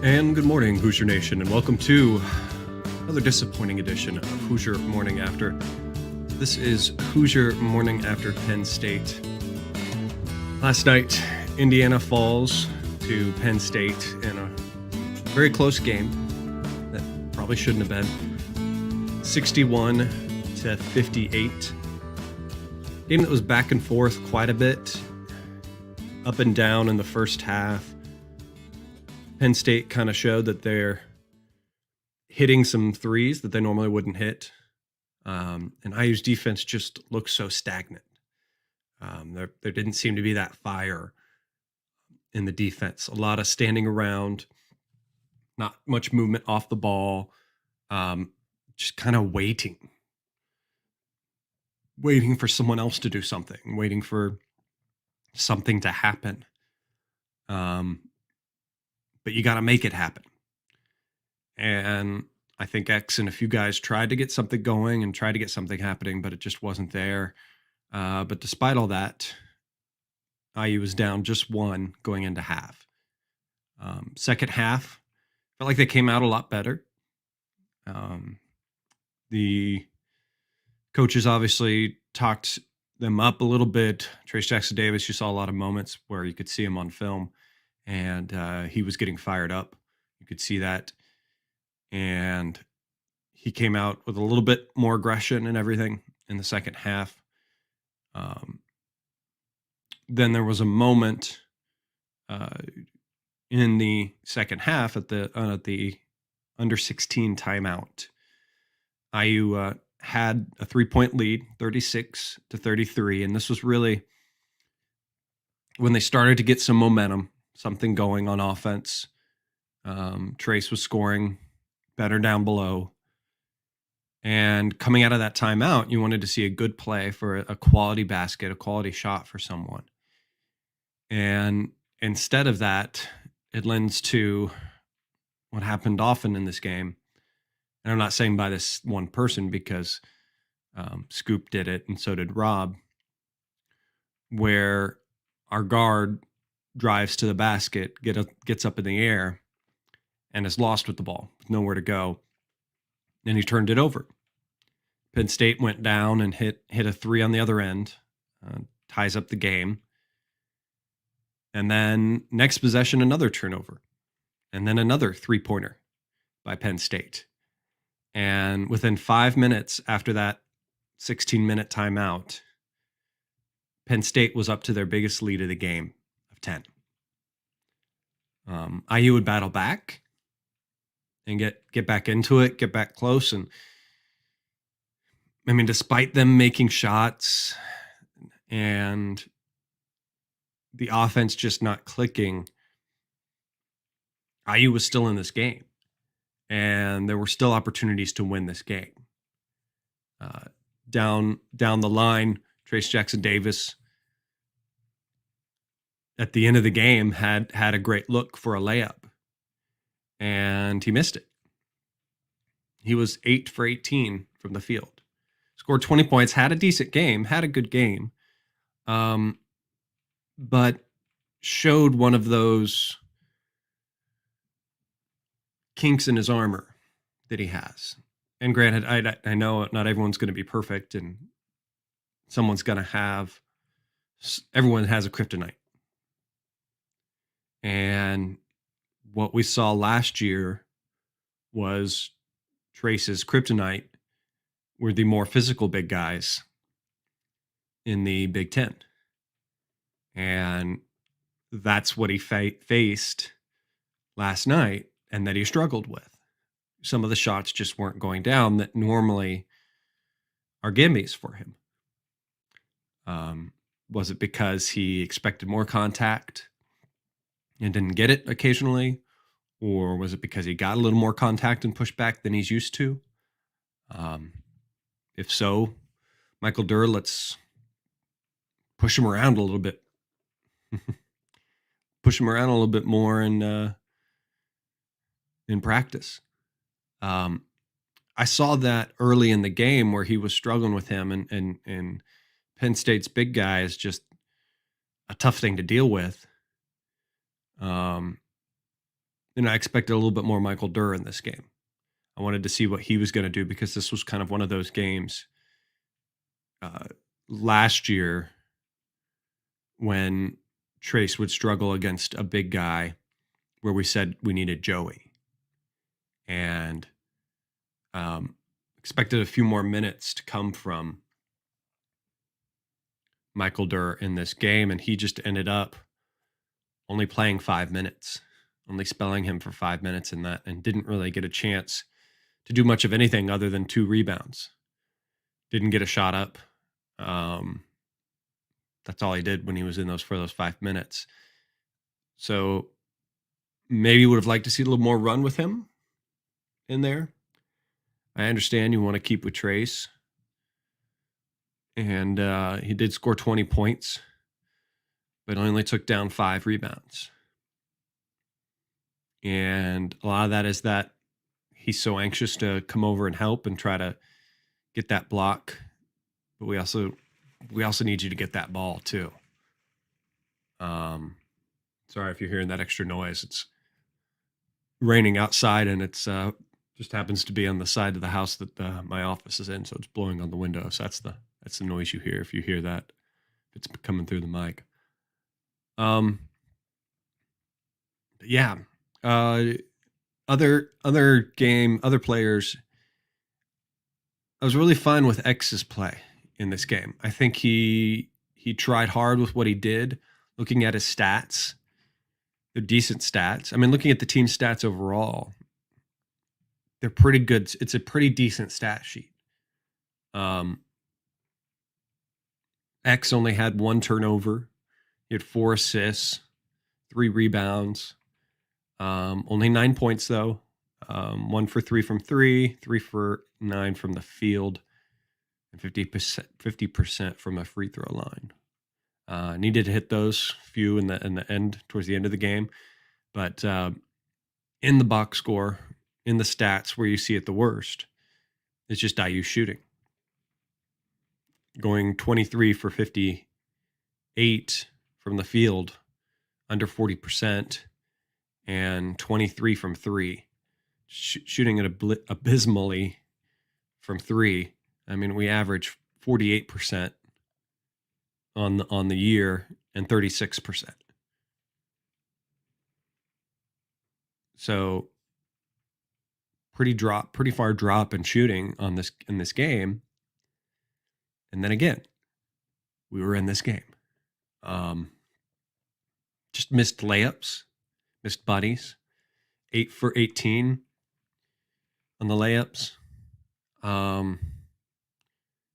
And good morning, Hoosier Nation, and welcome to another disappointing edition of Hoosier Morning After. This is Hoosier Morning After Penn State. Last night, Indiana falls to Penn State in a very close game that probably shouldn't have been. 61-58. Game that was back and forth quite a bit, up and down in the first half. Penn State kind of showed that they're hitting some threes that they normally wouldn't hit. And IU's defense just looked so stagnant. There didn't seem to be that fire in the defense. A lot of standing around, not much movement off the ball, just kind of waiting for someone else to do something, waiting for something to happen. But you got to make it happen. And I think X and a few guys tried to get something going and tried to get something happening, but it just wasn't there. But despite all that, IU was down just one going into half. Second half, felt like they came out a lot better. The coaches obviously talked them up a little bit. Trace Jackson-Davis, you saw a lot of moments where you could see him on film. And he was getting fired up. You could see that. And he came out with a little bit more aggression and everything in the second half. Then there was a moment in the second half at the under 16 timeout. IU had a 3-point lead, 36-33. And this was really when they started to get some momentum. Something going on offense. Trace was scoring better down below. And coming out of that timeout, you wanted to see a good play for a quality basket, a quality shot for someone. And instead of that, it lends to what happened often in this game. And I'm not saying by this one person because Scoop did it and so did Rob, where our guard drives to the basket, gets up in the air, and is lost with the ball, with nowhere to go. Then he turned it over. Penn State went down and hit a three on the other end, ties up the game. And then next possession, another turnover. And then another three-pointer by Penn State. And within 5 minutes after that 16-minute timeout, Penn State was up to their biggest lead of the game. 10. IU would battle back and get back into it, get back close. And I mean, despite them making shots and the offense just not clicking, IU was still in this game. And there were still opportunities to win this game. Down the line, Trace Jackson-Davis at the end of the game had a great look for a layup, and he missed it. He was 8 for 18 from the field, scored 20 points, had a decent game, had a good game, but showed one of those kinks in his armor that he has. And granted, I know not everyone's going to be perfect, and everyone has a kryptonite. And what we saw last year was Trace's kryptonite were the more physical big guys in the Big Ten. And that's what he faced last night and that he struggled with. Some of the shots just weren't going down that normally are gimmies for him. Was it because he expected more contact and didn't get it occasionally? Or was it because he got a little more contact and pushback than he's used to? If so, Michael Durr, let's push him around a little bit. Push him around a little bit more in practice. I saw that early in the game where he was struggling with him, and Penn State's big guy is just a tough thing to deal with. And I expected a little bit more Michael Durr in this game. I wanted to see what he was going to do because this was kind of one of those games last year when Trace would struggle against a big guy where we said we needed Joey. And expected a few more minutes to come from Michael Durr in this game, and he just ended up only playing 5 minutes, only spelling him for 5 minutes in that, and didn't really get a chance to do much of anything other than 2 rebounds. Didn't get a shot up. That's all he did when he was in those 5 minutes. So maybe would have liked to see a little more run with him in there. I understand you want to keep with Trace. And he did score 20 points, but only took down 5 rebounds. And a lot of that is that he's so anxious to come over and help and try to get that block. But we also need you to get that ball too. Sorry if you're hearing that extra noise. It's raining outside, and it's just happens to be on the side of the house that my office is in, so it's blowing on the window. So that's the noise you hear if you hear that. It's coming through the mic. Yeah. Other players. I was really fine with X's play in this game. I think he tried hard with what he did. Looking at his stats, they're decent stats. I mean, looking at the team stats overall, they're pretty good. It's a pretty decent stat sheet. X only had 1 turnover. He had 4 assists, 3 rebounds. Only 9 points though. 1 for 3 from 3, 3 for 9 from the field, and 50% from a free throw line. Needed to hit those few in the end, towards the end of the game, but in the box score, in the stats where you see it the worst, it's just IU shooting. Going 23 for 58 from the field, under 40%, and 23 from 3. Shooting it abysmally from 3. I mean, we average 48% on the year and 36%. So pretty far drop in shooting in this game. And then again, we were in this game. Just missed layups, missed buddies. 8 for 18 on the layups. And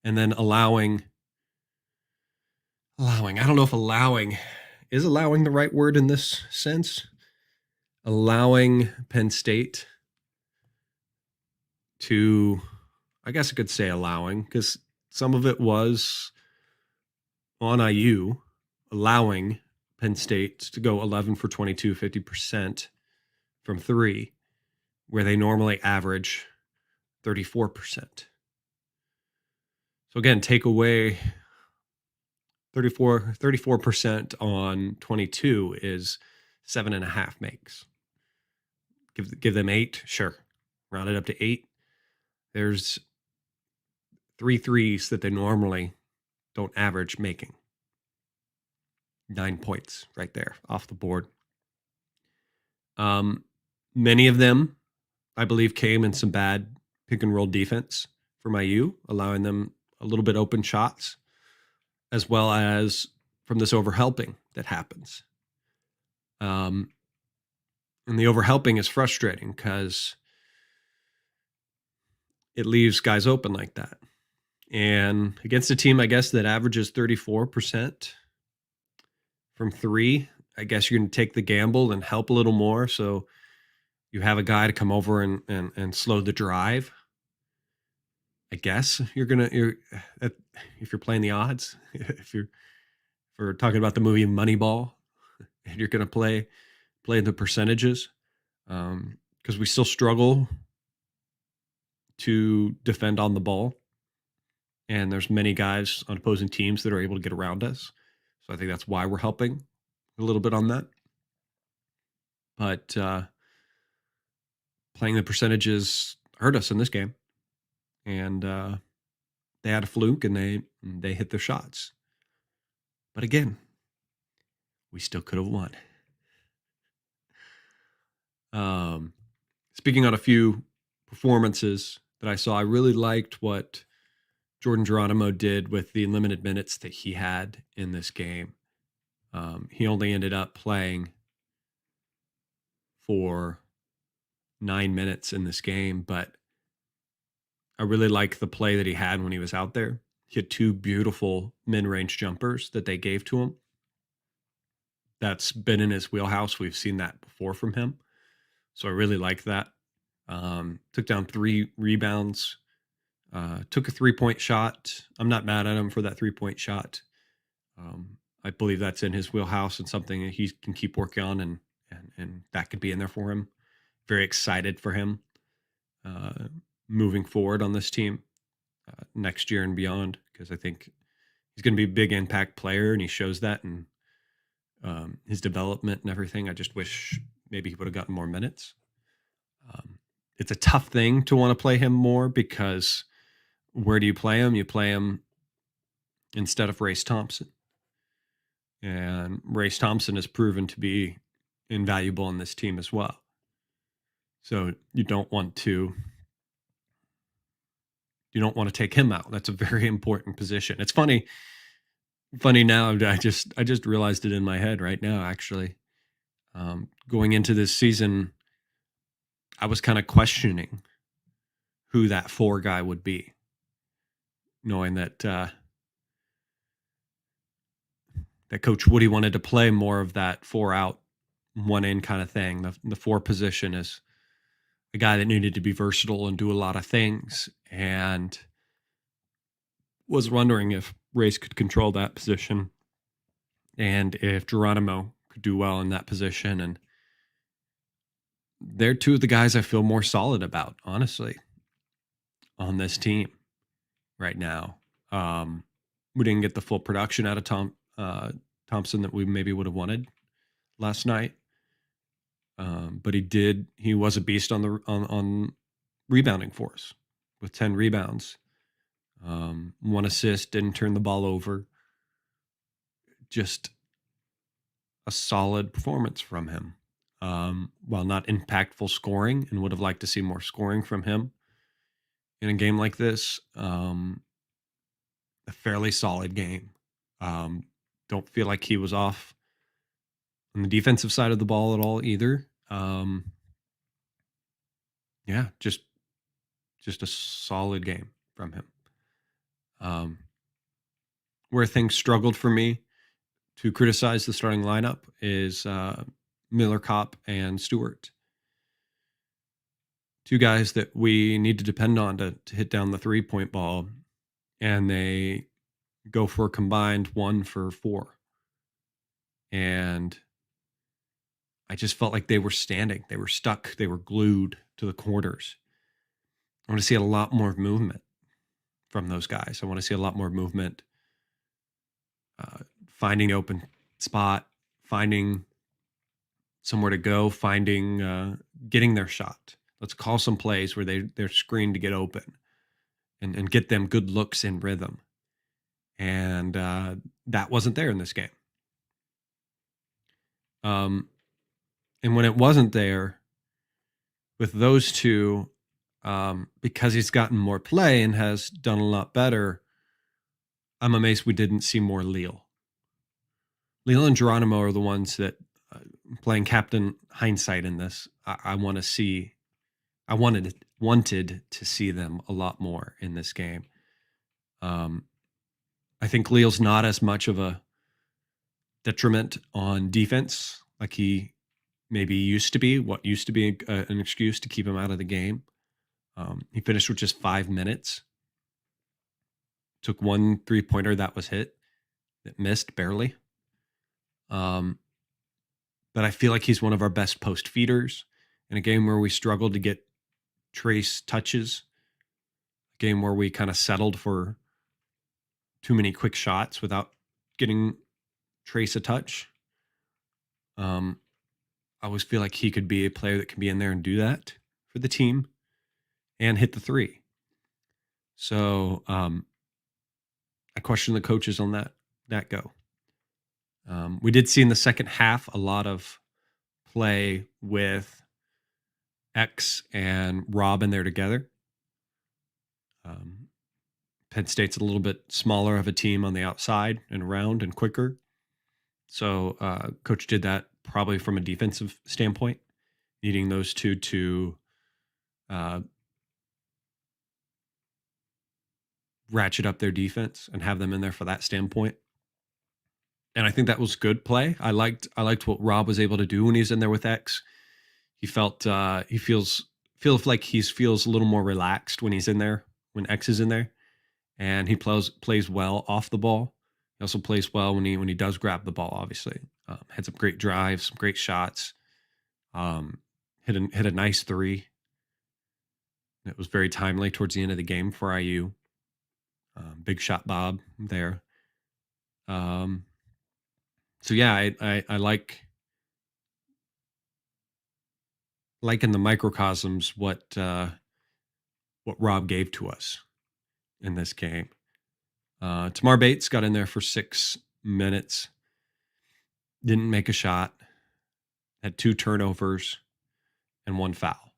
then allowing, I don't know if allowing the right word in this sense. Allowing Penn State to, I guess I could say allowing, because some of it was on IU, allowing Penn State to go 11 for 22, 50% from 3, where they normally average 34%. So again, take away 34% on 22 is 7.5 makes. Give them 8, sure. Round it up to 8. There's 3 threes that they normally don't average making. 9 points right there off the board. Many of them, I believe, came in some bad pick and roll defense from IU, allowing them a little bit open shots, as well as from this overhelping that happens. And the overhelping is frustrating because it leaves guys open like that. And against a team, I guess, that averages 34% from 3, I guess you're going to take the gamble and help a little more. So you have a guy to come over and slow the drive. I guess if you're playing the odds, if we're talking about the movie Moneyball, and you're going to play the percentages, because we still struggle to defend on the ball, and there's many guys on opposing teams that are able to get around us. So I think that's why we're helping a little bit on that. But playing the percentages hurt us in this game. And they had a fluke and they hit their shots. But again, we still could have won. Speaking on a few performances that I saw, I really liked what Jordan Geronimo did with the limited minutes that he had in this game. He only ended up playing for 9 minutes in this game, but I really like the play that he had when he was out there. He had 2 beautiful mid-range jumpers that they gave to him. That's been in his wheelhouse. We've seen that before from him. So I really like that. Took down 3 rebounds, took a 3-point shot. I'm not mad at him for that 3-point shot. I believe that's in his wheelhouse and something that he can keep working on, and that could be in there for him. Very excited for him moving forward on this team next year and beyond, because I think he's going to be a big impact player, and he shows that in his development and everything. I just wish maybe he would have gotten more minutes. It's a tough thing to want to play him more, because where do you play him? You play him instead of Race Thompson. And Race Thompson has proven to be invaluable on this team as well. So you don't want to take him out. That's a very important position. It's funny now. I just realized it in my head right now, actually. Going into this season, I was kind of questioning who that 4 guy would be, knowing that that Coach Woody wanted to play more of that 4 out, 1 in kind of thing. The 4 position is a guy that needed to be versatile and do a lot of things, and was wondering if Race could control that position and if Geronimo could do well in that position. And they're 2 of the guys I feel more solid about, honestly, on this team right now. We didn't get the full production out of Thompson that we maybe would have wanted last night. But he was a beast on rebounding for us with 10 rebounds, 1 assist, didn't turn the ball over. Just a solid performance from him. While not impactful scoring, and would have liked to see more scoring from him in a game like this, a fairly solid game. Don't feel like he was off on the defensive side of the ball at all either. Yeah, just a solid game from him. Where things struggled for me to criticize the starting lineup is Miller Kopp and Stewart. 2 guys that we need to depend on to hit down the 3-point ball, and they go for a combined 1 for 4. And I just felt like they were standing. They were stuck. They were glued to the corners. I want to see a lot more movement from those guys. I want to see a lot more movement, finding open spot, finding somewhere to go, getting their shot. Let's call some plays where they're screened to get open and get them good looks in rhythm. And that wasn't there in this game. And when it wasn't there with those 2, because he's gotten more play and has done a lot better, I'm amazed we didn't see more Leal. Leal and Geronimo are the ones that, playing captain hindsight in this, I want to see. I wanted to see them a lot more in this game. I think Leal's not as much of a detriment on defense like he maybe used to be, what used to be an excuse to keep him out of the game. He finished with just 5 minutes. Took 1 3-pointer that was hit, that missed barely. But I feel like he's one of our best post feeders in a game where we struggled to get Trace touches, a game where we kind of settled for too many quick shots without getting Trace a touch. I always feel like he could be a player that can be in there and do that for the team and hit the three. So I question the coaches on that go. We did see in the second half a lot of play with X and Rob in there together. Penn State's a little bit smaller of a team on the outside and around and quicker. So coach did that probably from a defensive standpoint, needing those two to ratchet up their defense and have them in there for that standpoint. And I think that was good play. I liked what Rob was able to do when he's in there with X. He felt he feels like he feels a little more relaxed when he's in there, when X is in there, and he plays well off the ball. He also plays well when he does grab the ball. Obviously, had some great drives, some great shots. Hit a nice three. It was very timely towards the end of the game for IU. Big shot, Bob there. So yeah, I like in the microcosms what Rob gave to us in this game. Tamar Bates got in there for 6 minutes, didn't make a shot, had 2 turnovers and 1 foul.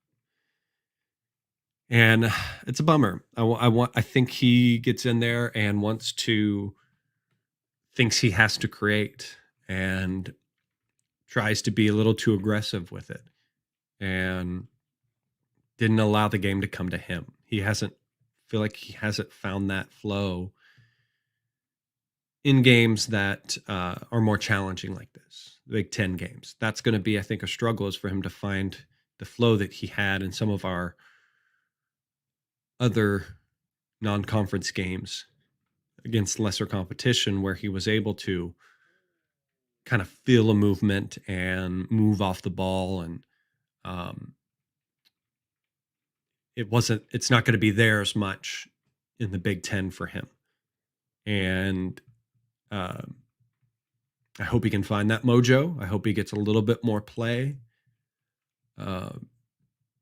And it's a bummer. I think he gets in there and thinks he has to create and tries to be a little too aggressive with it and didn't allow the game to come to him. He hasn't found that flow in games that are more challenging like this, the Big Ten games. That's going to be, I think, a struggle is for him to find the flow that he had in some of our other non-conference games against lesser competition, where he was able to kind of feel a movement and move off the ball. And it's not going to be there as much in the Big Ten for him. And I hope he can find that mojo. I hope he gets a little bit more play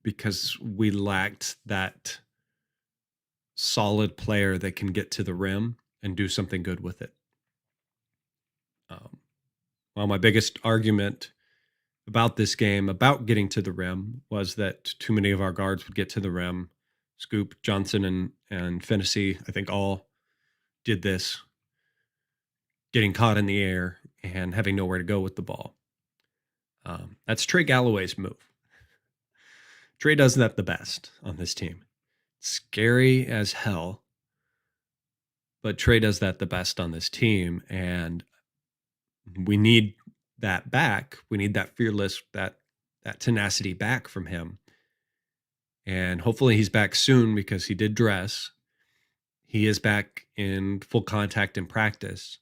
because we lacked that solid player that can get to the rim and do something good with it. Well, my biggest argument about this game, about getting to the rim, was that too many of our guards would get to the rim. Scoop, Johnson, and Fennessy, I think all did this, getting caught in the air and having nowhere to go with the ball. That's Trey Galloway's move. Trey does that the best on this team. Scary as hell, but Trey does that the best on this team, and we need that back. We need that fearless, that tenacity back from him. And hopefully he's back soon, because he did dress. He is back in full contact in practice,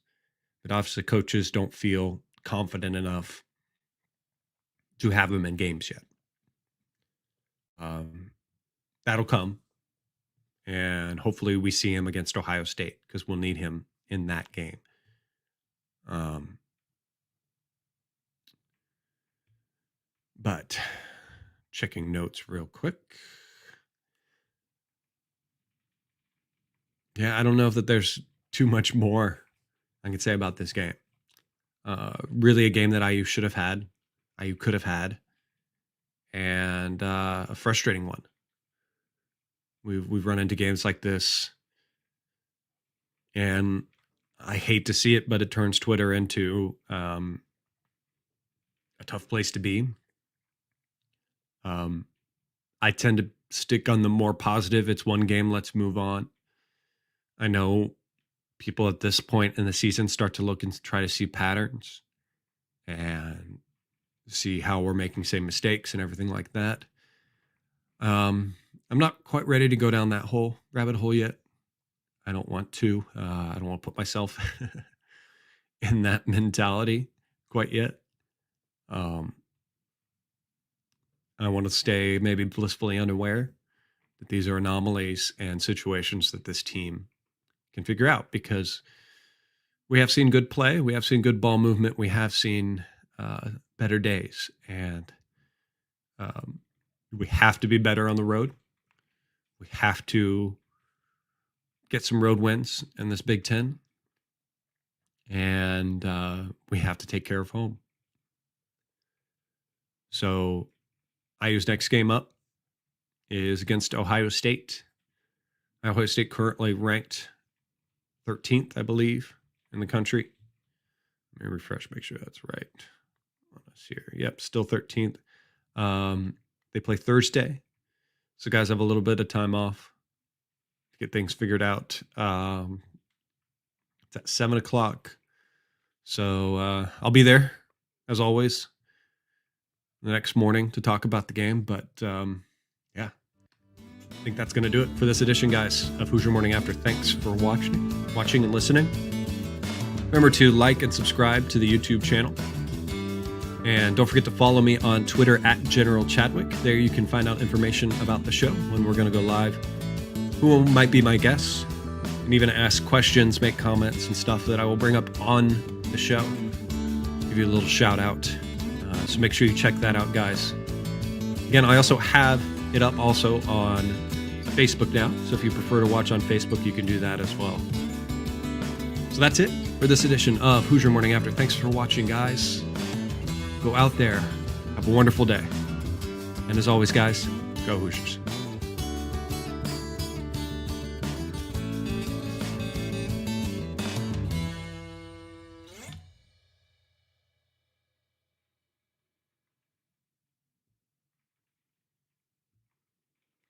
but obviously coaches don't feel confident enough to have him in games yet. That'll come. And hopefully we see him against Ohio State, because we'll need him in that game. But checking notes real quick. Yeah, I don't know if that there's too much more I can say about this game. Really a game that IU should have had, IU could have had, and a frustrating one. We've run into games like this, and I hate to see it, but it turns Twitter into a tough place to be. I tend to stick on the more positive. It's one game, let's move on. I know people at this point in the season start to look and try to see patterns and see how we're making same mistakes and everything like that. I'm not quite ready to go down that rabbit hole yet. I don't want to. I don't want to put myself in that mentality quite yet. I want to stay maybe blissfully unaware that these are anomalies and situations that this team can figure out, because we have seen good play. We have seen good ball movement. We have seen better days. And We have to be better on the road. We have to get some road wins in this Big Ten. And we have to take care of home. So IU's next game up is against Ohio State. Ohio State currently ranked 13th, I believe, in the country. Let me refresh, make sure that's right on us here. Yep, still 13th. They play Thursday. So guys have a little bit of time off to get things figured out. It's at 7 o'clock. So I'll be there, as always, the next morning to talk about the game. But yeah, I think that's going to do it for this edition, guys, of Hoosier Morning After. Thanks for watching and listening. Remember to like and subscribe to the YouTube channel. And don't forget to follow me on Twitter at General Chadwick. There you can find out information about the show, when we're going to go live, who might be my guests, and even ask questions, make comments and stuff that I will bring up on the show. Give you a little shout out. So make sure you check that out, guys. Again, I also have it up also on Facebook now. So if you prefer to watch on Facebook, you can do that as well. So that's it for this edition of Hoosier Morning After. Thanks for watching, guys. Go out there. Have a wonderful day. And as always, guys, go Hoosiers.